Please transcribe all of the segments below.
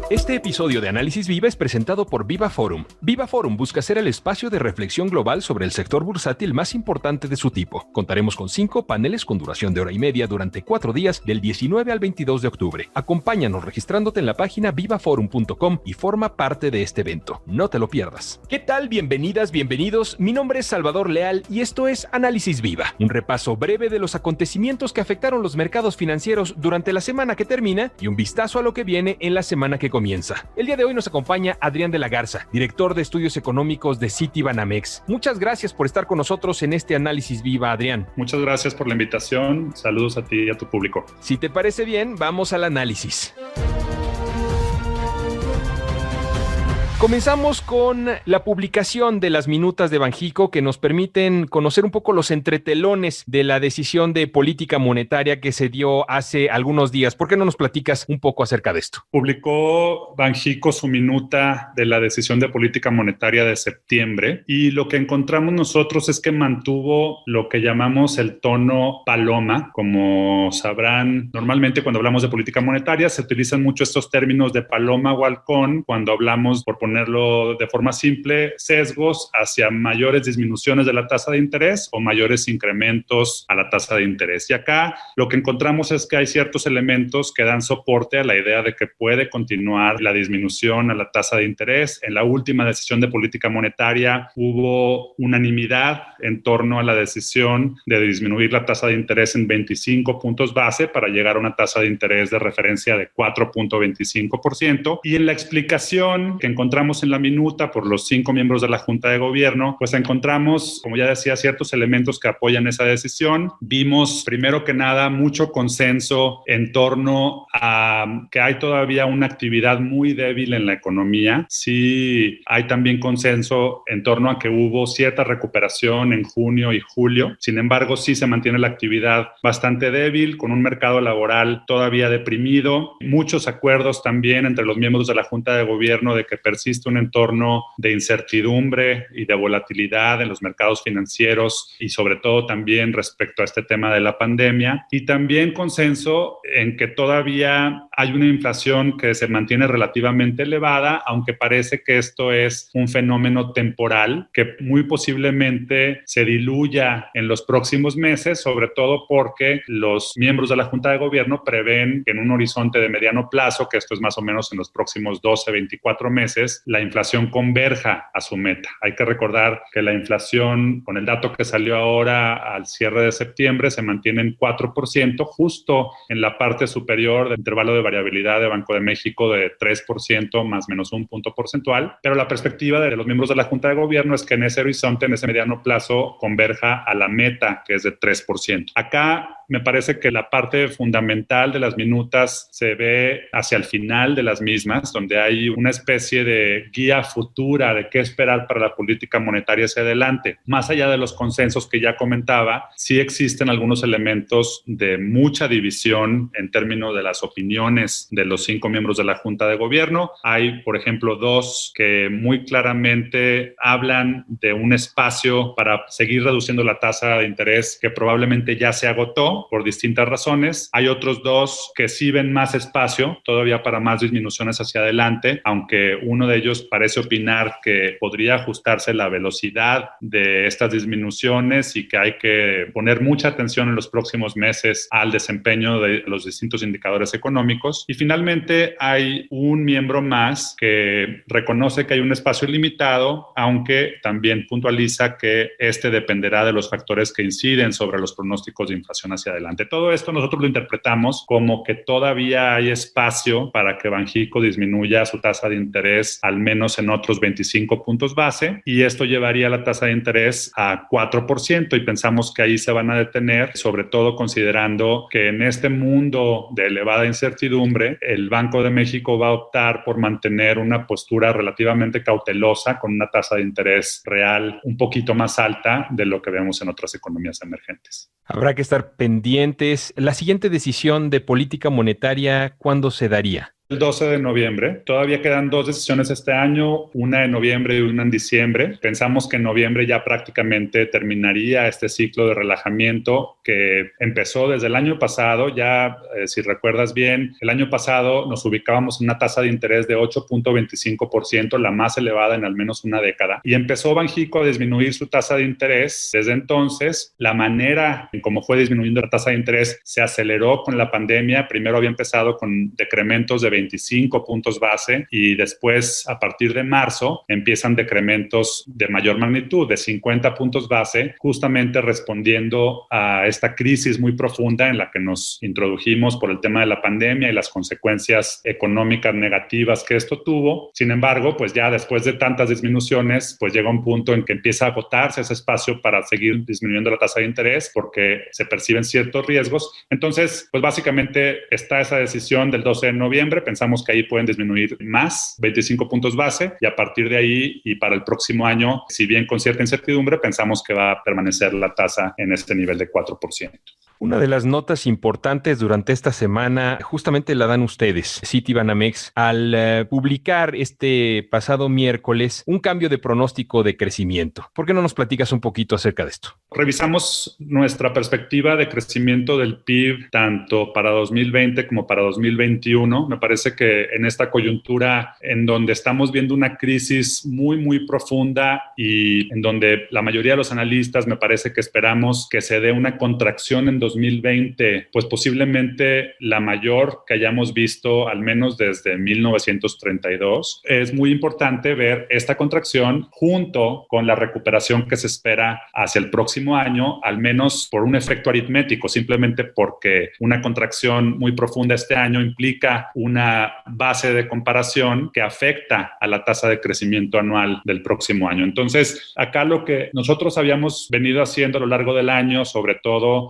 Este episodio de Análisis Viva es presentado por Viva Forum. Viva Forum busca ser el espacio de reflexión global sobre el sector bursátil más importante de su tipo. Contaremos con 5 paneles con duración de hora y media durante 4 días del 19 al 22 de octubre. Acompáñanos registrándote en la página vivaforum.com y forma parte de este evento. No te lo pierdas. ¿Qué tal? Bienvenidas, bienvenidos. Mi nombre es Salvador Leal y esto es Análisis Viva, un repaso breve de los acontecimientos que afectaron los mercados financieros durante la semana que termina y un vistazo a lo que viene en la semana que comienza. El día de hoy nos acompaña Adrián de la Garza, director de estudios económicos de Citibanamex. Muchas gracias por estar con nosotros en este Análisis Viva, Adrián. Muchas gracias por la invitación. Saludos a ti y a tu público. Si te parece bien, vamos al análisis. Comenzamos con la publicación de las minutas de Banxico que nos permiten conocer un poco los entretelones de la decisión de política monetaria que se dio hace algunos días. ¿Por qué no nos platicas un poco acerca de esto? Publicó Banxico su minuta de la decisión de política monetaria de septiembre y lo que encontramos nosotros es que mantuvo lo que llamamos el tono paloma. Como sabrán, normalmente cuando hablamos de política monetaria se utilizan mucho estos términos de paloma o halcón cuando hablamos, por ponerlo de forma simple, sesgos hacia mayores disminuciones de la tasa de interés o mayores incrementos a la tasa de interés. Y acá lo que encontramos es que hay ciertos elementos que dan soporte a la idea de que puede continuar la disminución a la tasa de interés. En la última decisión de política monetaria hubo unanimidad en torno a la decisión de disminuir la tasa de interés en 25 puntos base para llegar a una tasa de interés de referencia de 4.25%. Y en la explicación que encontramos en la minuta por los 5 miembros de la Junta de Gobierno, pues encontramos, como ya decía, ciertos elementos que apoyan esa decisión. Vimos, primero que nada, mucho consenso en torno a que hay todavía una actividad muy débil en la economía. Sí, hay también consenso en torno a que hubo cierta recuperación en junio y julio. Sin embargo, sí se mantiene la actividad bastante débil, con un mercado laboral todavía deprimido. Muchos acuerdos también entre los miembros de la Junta de Gobierno de que persiste un entorno de incertidumbre y de volatilidad en los mercados financieros y sobre todo también respecto a este tema de la pandemia, y también consenso en que todavía hay una inflación que se mantiene relativamente elevada, aunque parece que esto es un fenómeno temporal que muy posiblemente se diluya en los próximos meses, sobre todo porque los miembros de la Junta de Gobierno prevén que en un horizonte de mediano plazo, que esto es más o menos en los próximos 12, 24 meses, la inflación converja a su meta. Hay que recordar que la inflación, con el dato que salió ahora al cierre de septiembre, se mantiene en 4%, justo en la parte superior del intervalo de variabilidad de Banco de México de 3% más menos un punto porcentual. Pero la perspectiva de los miembros de la Junta de Gobierno es que en ese horizonte, en ese mediano plazo, converja a la meta, que es de 3%. Acá me parece que la parte fundamental de las minutas se ve hacia el final de las mismas, donde hay una especie de guía futura de qué esperar para la política monetaria hacia adelante. Más allá de los consensos que ya comentaba, sí existen algunos elementos de mucha división en términos de las opiniones de los 5 miembros de la Junta de Gobierno. Hay, por ejemplo, 2 que muy claramente hablan de un espacio para seguir reduciendo la tasa de interés que probablemente ya se agotó por distintas razones. Hay otros 2 que sí ven más espacio todavía para más disminuciones hacia adelante, aunque uno de ellos parece opinar que podría ajustarse la velocidad de estas disminuciones y que hay que poner mucha atención en los próximos meses al desempeño de los distintos indicadores económicos. Y finalmente hay un miembro más que reconoce que hay un espacio limitado, aunque también puntualiza que este dependerá de los factores que inciden sobre los pronósticos de inflación hacia adelante. Todo esto nosotros lo interpretamos como que todavía hay espacio para que Banxico disminuya su tasa de interés al menos en otros 25 puntos base, y esto llevaría la tasa de interés a 4%, y pensamos que ahí se van a detener, sobre todo considerando que en este mundo de elevada incertidumbre, el Banco de México va a optar por mantener una postura relativamente cautelosa con una tasa de interés real un poquito más alta de lo que vemos en otras economías emergentes. Habrá que estar pendientes. La siguiente decisión de política monetaria, ¿cuándo se daría? El 12 de noviembre. Todavía quedan 2 decisiones este año, una en noviembre y una en diciembre. Pensamos que en noviembre ya prácticamente terminaría este ciclo de relajamiento que empezó desde el año pasado. Ya, si recuerdas bien, el año pasado nos ubicábamos en una tasa de interés de 8.25%, la más elevada en al menos una década. Y empezó Banxico a disminuir su tasa de interés. Desde entonces, la manera en cómo fue disminuyendo la tasa de interés se aceleró con la pandemia. Primero había empezado con decrementos de 25 puntos base y después, a partir de marzo, empiezan decrementos de mayor magnitud, de 50 puntos base, justamente respondiendo a esta crisis muy profunda en la que nos introdujimos por el tema de la pandemia y las consecuencias económicas negativas que esto tuvo. Sin embargo, pues ya después de tantas disminuciones, pues llega un punto en que empieza a agotarse ese espacio para seguir disminuyendo la tasa de interés porque se perciben ciertos riesgos. Entonces, pues básicamente está esa decisión del 12 de noviembre. Pensamos que ahí pueden disminuir más, 25 puntos base, y a partir de ahí y para el próximo año, si bien con cierta incertidumbre, pensamos que va a permanecer la tasa en este nivel de 4%. Una de las notas importantes durante esta semana justamente la dan ustedes, Citibanamex, al publicar este pasado miércoles un cambio de pronóstico de crecimiento. ¿Por qué no nos platicas un poquito acerca de esto? Revisamos nuestra perspectiva de crecimiento del PIB tanto para 2020 como para 2021. Me parece que en esta coyuntura en donde estamos viendo una crisis muy, muy profunda y en donde la mayoría de los analistas me parece que esperamos que se dé una contracción en 2020, pues posiblemente la mayor que hayamos visto al menos desde 1932. Es muy importante ver esta contracción junto con la recuperación que se espera hacia el próximo año, al menos por un efecto aritmético, simplemente porque una contracción muy profunda este año implica una base de comparación que afecta a la tasa de crecimiento anual del próximo año. Entonces, acá lo que nosotros habíamos venido haciendo a lo largo del año, sobre todo,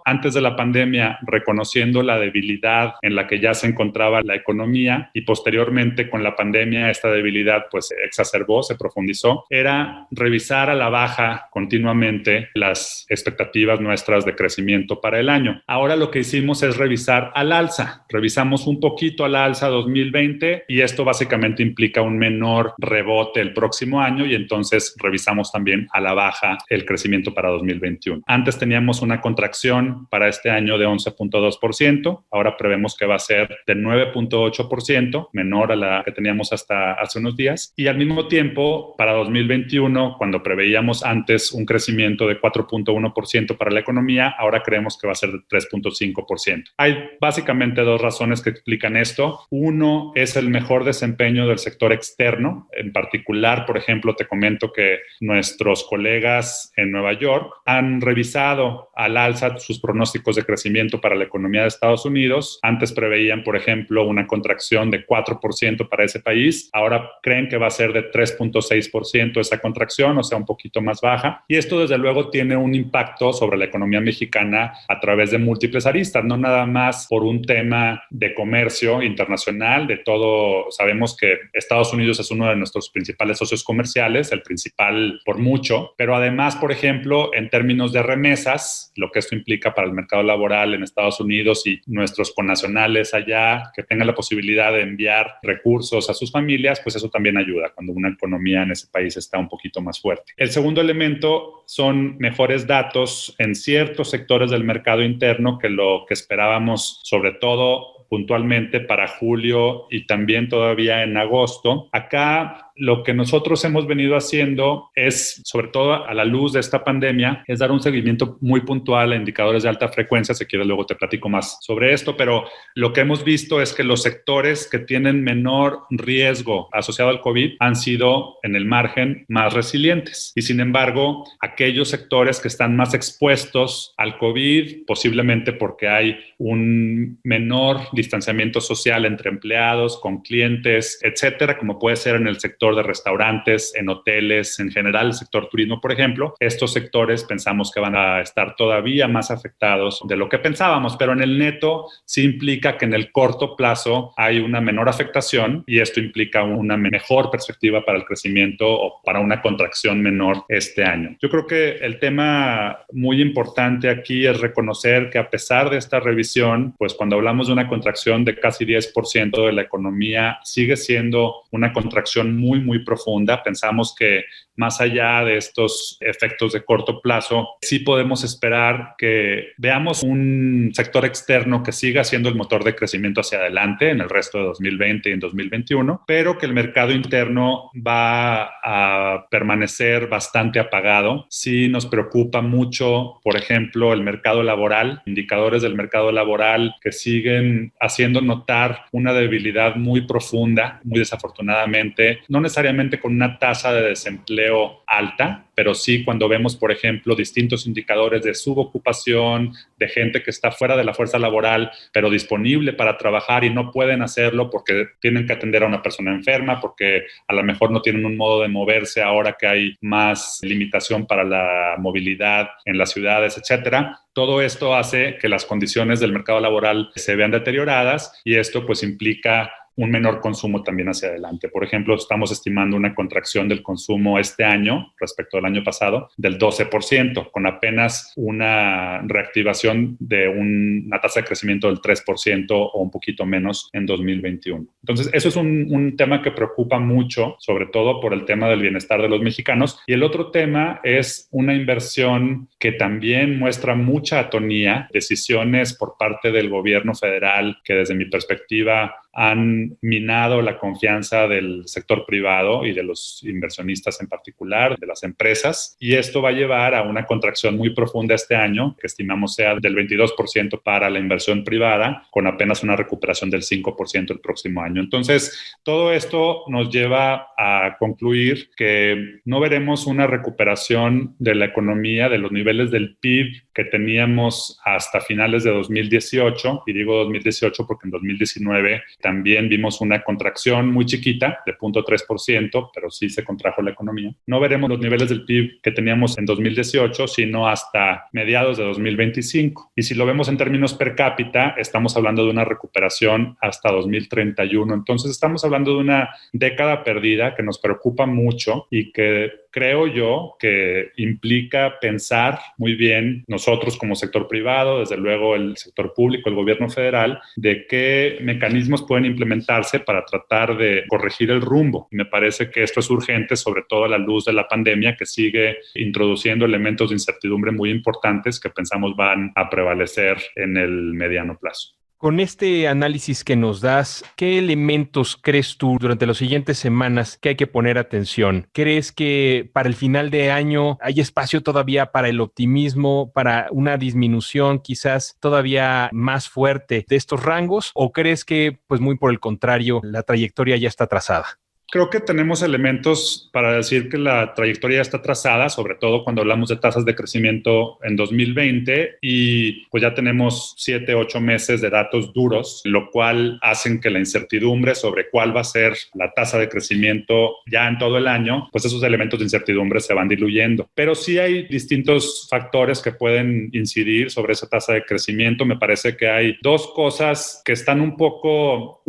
antes de la pandemia, reconociendo la debilidad en la que ya se encontraba la economía, y posteriormente con la pandemia esta debilidad pues se exacerbó, se profundizó, era revisar a la baja continuamente las expectativas nuestras de crecimiento para el año. Ahora lo que hicimos es revisar al alza. Revisamos un poquito al alza 2020 y esto básicamente implica un menor rebote el próximo año, y entonces revisamos también a la baja el crecimiento para 2021. Antes teníamos una contracción para este año de 11.2%, ahora prevemos que va a ser de 9.8%, menor a la que teníamos hasta hace unos días, y al mismo tiempo para 2021, cuando preveíamos antes un crecimiento de 4.1% para la economía, ahora creemos que va a ser de 3.5%. Hay básicamente dos razones que explican esto. Uno es el mejor desempeño del sector externo. En particular, por ejemplo, te comento que nuestros colegas en Nueva York han revisado al alza sus pronósticos de crecimiento para la economía de Estados Unidos. Antes preveían, por ejemplo, una contracción de 4% para ese país. Ahora creen que va a ser de 3.6% esa contracción, o sea, un poquito más baja. Y esto, desde luego, tiene un impacto sobre la economía mexicana a través de múltiples aristas, no nada más por un tema de comercio internacional, de todo. Sabemos que Estados Unidos es uno de nuestros principales socios comerciales, el principal por mucho, pero además, por ejemplo, en términos de remesas, lo que esto implica para el mercado laboral en Estados Unidos y nuestros connacionales allá, que tengan la posibilidad de enviar recursos a sus familias, pues eso también ayuda cuando una economía en ese país está un poquito más fuerte. El segundo elemento son mejores datos en ciertos sectores del mercado interno que lo que esperábamos, sobre todo puntualmente para julio y también todavía en agosto. Acá lo que nosotros hemos venido haciendo es, sobre todo a la luz de esta pandemia, es dar un seguimiento muy puntual a indicadores de alta frecuencia. Si quieres, luego te platico más sobre esto, pero lo que hemos visto es que los sectores que tienen menor riesgo asociado al COVID han sido en el margen más resilientes. Y sin embargo, aquellos sectores que están más expuestos al COVID, posiblemente porque hay un menor distanciamiento social entre empleados, con clientes, etcétera, como puede ser en el sector sector de restaurantes, en hoteles, en general, el sector turismo, por ejemplo, estos sectores pensamos que van a estar todavía más afectados de lo que pensábamos, pero en el neto sí implica que en el corto plazo hay una menor afectación y esto implica una mejor perspectiva para el crecimiento o para una contracción menor este año. Yo creo que el tema muy importante aquí es reconocer que a pesar de esta revisión, pues cuando hablamos de una contracción de casi 10% de la economía, sigue siendo una contracción muy, muy profunda. Pensamos que más allá de estos efectos de corto plazo, sí podemos esperar que veamos un sector externo que siga siendo el motor de crecimiento hacia adelante en el resto de 2020 y en 2021, pero que el mercado interno va a permanecer bastante apagado. Sí nos preocupa mucho, por ejemplo, el mercado laboral, indicadores del mercado laboral que siguen haciendo notar una debilidad muy profunda, muy desafortunadamente, no necesariamente con una tasa de desempleo alta, pero sí cuando vemos, por ejemplo, distintos indicadores de subocupación, de gente que está fuera de la fuerza laboral, pero disponible para trabajar y no pueden hacerlo porque tienen que atender a una persona enferma, porque a lo mejor no tienen un modo de moverse ahora que hay más limitación para la movilidad en las ciudades, etcétera. Todo esto hace que las condiciones del mercado laboral se vean deterioradas y esto pues implica un menor consumo también hacia adelante. Por ejemplo, estamos estimando una contracción del consumo este año respecto al año pasado del 12%, con apenas una reactivación de una tasa de crecimiento del 3% o un poquito menos en 2021. Entonces, eso es un tema que preocupa mucho, sobre todo por el tema del bienestar de los mexicanos. Y el otro tema es una inversión que también muestra mucha atonía, decisiones por parte del gobierno federal que desde mi perspectiva han minado la confianza del sector privado y de los inversionistas en particular, de las empresas, y esto va a llevar a una contracción muy profunda este año, que estimamos sea del 22% para la inversión privada, con apenas una recuperación del 5% el próximo año. Entonces, todo esto nos lleva a concluir que no veremos una recuperación de la economía, de los niveles del PIB que teníamos hasta finales de 2018, y digo 2018 porque en 2019 también vimos una contracción muy chiquita de 0.3%, pero sí se contrajo la economía. No veremos los niveles del PIB que teníamos en 2018, sino hasta mediados de 2025. Y si lo vemos en términos per cápita, estamos hablando de una recuperación hasta 2031. Entonces estamos hablando de una década perdida que nos preocupa mucho y que creo yo que implica pensar muy bien nosotros como sector privado, desde luego el sector público, el gobierno federal, de qué mecanismos pueden implementarse para tratar de corregir el rumbo. Y me parece que esto es urgente, sobre todo a la luz de la pandemia, que sigue introduciendo elementos de incertidumbre muy importantes que pensamos van a prevalecer en el mediano plazo. Con este análisis que nos das, ¿qué elementos crees tú durante las siguientes semanas que hay que poner atención? ¿Crees que para el final de año hay espacio todavía para el optimismo, para una disminución quizás todavía más fuerte de estos rangos? ¿O crees que, pues muy por el contrario, la trayectoria ya está trazada? Creo que tenemos elementos para decir que la trayectoria está trazada, sobre todo cuando hablamos de tasas de crecimiento en 2020 y pues ya tenemos 7, 8 meses de datos duros, lo cual hacen que la incertidumbre sobre cuál va a ser la tasa de crecimiento ya en todo el año, pues esos elementos de incertidumbre se van diluyendo. Pero sí hay distintos factores que pueden incidir sobre esa tasa de crecimiento. Me parece que hay dos cosas que están un poco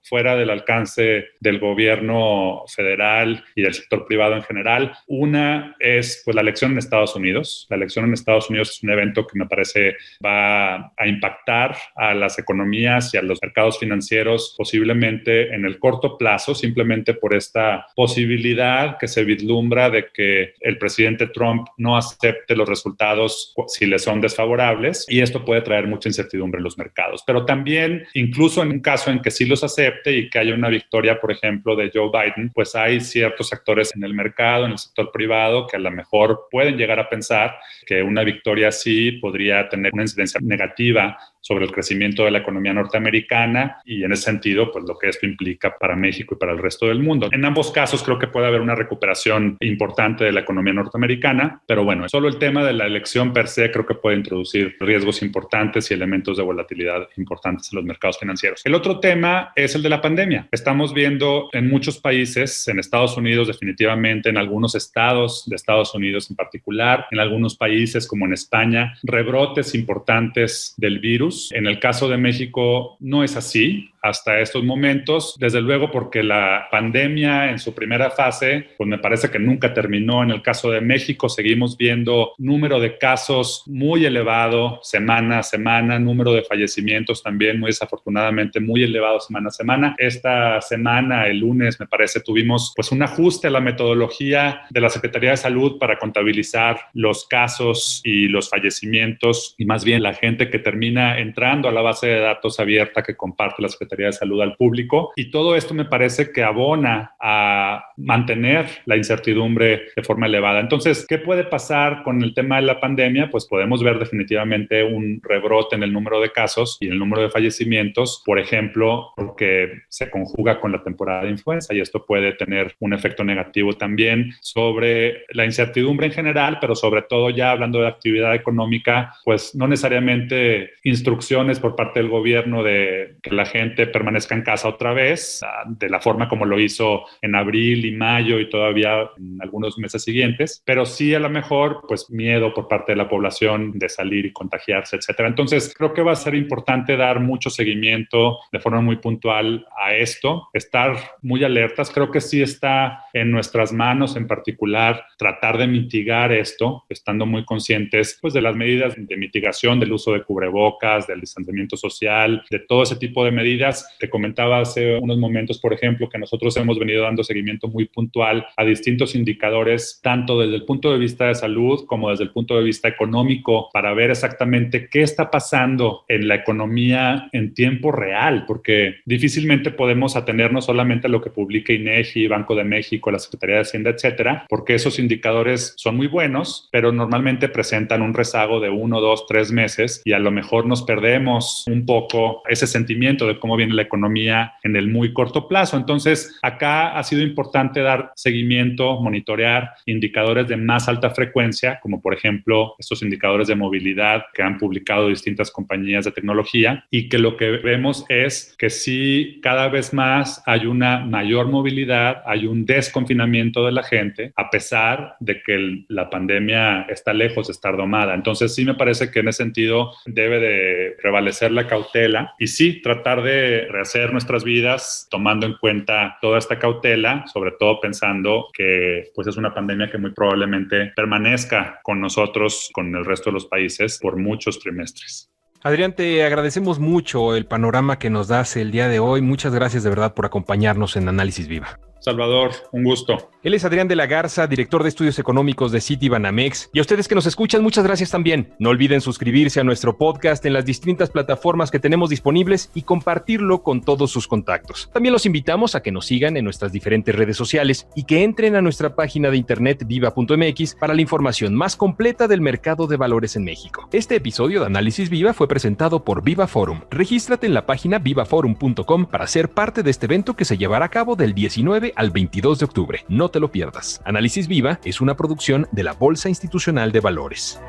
fuera del alcance del gobierno federal y del sector privado en general. Una es pues la elección en Estados Unidos. La elección en Estados Unidos es un evento que me parece va a impactar a las economías y a los mercados financieros posiblemente en el corto plazo, simplemente por esta posibilidad que se vislumbra de que el presidente Trump no acepte los resultados si le son desfavorables, y esto puede traer mucha incertidumbre en los mercados. Pero también, incluso en un caso en que sí los acepte y que haya una victoria, por ejemplo, de Joe Biden, pues hay ciertos actores en el mercado, en el sector privado, que a lo mejor pueden llegar a pensar que una victoria así podría tener una incidencia negativa sobre el crecimiento de la economía norteamericana y en ese sentido, pues lo que esto implica para México y para el resto del mundo. En ambos casos creo que puede haber una recuperación importante de la economía norteamericana, pero bueno, solo el tema de la elección per se creo que puede introducir riesgos importantes y elementos de volatilidad importantes en los mercados financieros. El otro tema es el de la pandemia. Estamos viendo en muchos países, en Estados Unidos definitivamente, en algunos estados de Estados Unidos en particular, en algunos países como en España, rebrotes importantes del virus. En el caso de México no es así hasta estos momentos, desde luego porque la pandemia en su primera fase, pues me parece que nunca terminó. En el caso de México seguimos viendo número de casos muy elevado semana a semana, número de fallecimientos también muy desafortunadamente muy elevado semana a semana. Esta semana, el lunes, me parece, tuvimos pues un ajuste a la metodología de la Secretaría de Salud para contabilizar los casos y los fallecimientos y más bien la gente que termina entrando a la base de datos abierta que comparte la Secretaría de Salud al público. Y todo esto me parece que abona a mantener la incertidumbre de forma elevada. Entonces, ¿qué puede pasar con el tema de la pandemia? Pues podemos ver definitivamente un rebrote en el número de casos y el número de fallecimientos, por ejemplo, porque se conjuga con la temporada de influenza y esto puede tener un efecto negativo también sobre la incertidumbre en general, pero sobre todo ya hablando de actividad económica, pues no necesariamente instrucciones por parte del gobierno de que la gente permanezca en casa otra vez, de la forma como lo hizo en abril y mayo y todavía en algunos meses siguientes, pero sí a lo mejor pues miedo por parte de la población de salir y contagiarse, etcétera. Entonces creo que va a ser importante dar mucho seguimiento de forma muy puntual a esto, estar muy alertas. Creo que sí está en nuestras manos en particular tratar de mitigar esto, estando muy conscientes pues de las medidas de mitigación, del uso de cubrebocas, del distanciamiento social, de todo ese tipo de medidas. Te comentaba hace unos momentos, por ejemplo, que nosotros hemos venido dando seguimiento muy puntual a distintos indicadores, tanto desde el punto de vista de salud como desde el punto de vista económico, para ver exactamente qué está pasando en la economía en tiempo real, porque difícilmente podemos atenernos solamente a lo que publica INEGI, Banco de México, la Secretaría de Hacienda, etcétera, porque esos indicadores son muy buenos, pero normalmente presentan un rezago de 1, 2, 3 meses y a lo mejor nos perdemos un poco ese sentimiento de cómo viene la economía en el muy corto plazo. Entonces, acá ha sido importante dar seguimiento, monitorear indicadores de más alta frecuencia, como por ejemplo estos indicadores de movilidad que han publicado distintas compañías de tecnología y que lo que vemos es que sí, cada vez más hay una mayor movilidad, hay un desconfinamiento de la gente, a pesar de que la pandemia está lejos de estar domada. Entonces, sí me parece que en ese sentido debe de prevalecer la cautela y sí tratar de rehacer nuestras vidas tomando en cuenta toda esta cautela, sobre todo pensando que pues es una pandemia que muy probablemente permanezca con nosotros, con el resto de los países, por muchos trimestres. Adrián, te agradecemos mucho el panorama que nos das el día de hoy. Muchas gracias de verdad por acompañarnos en Análisis Viva. Salvador, un gusto. Él es Adrián de la Garza, director de estudios económicos de Citibanamex. Y a ustedes que nos escuchan, muchas gracias también. No olviden suscribirse a nuestro podcast en las distintas plataformas que tenemos disponibles y compartirlo con todos sus contactos. También los invitamos a que nos sigan en nuestras diferentes redes sociales y que entren a nuestra página de internet viva.mx para la información más completa del mercado de valores en México. Este episodio de Análisis Viva fue presentado por Viva Forum. Regístrate en la página vivaforum.com para ser parte de este evento que se llevará a cabo del 19 al 22 de octubre. No te lo pierdas. Análisis Viva es una producción de la Bolsa Institucional de Valores.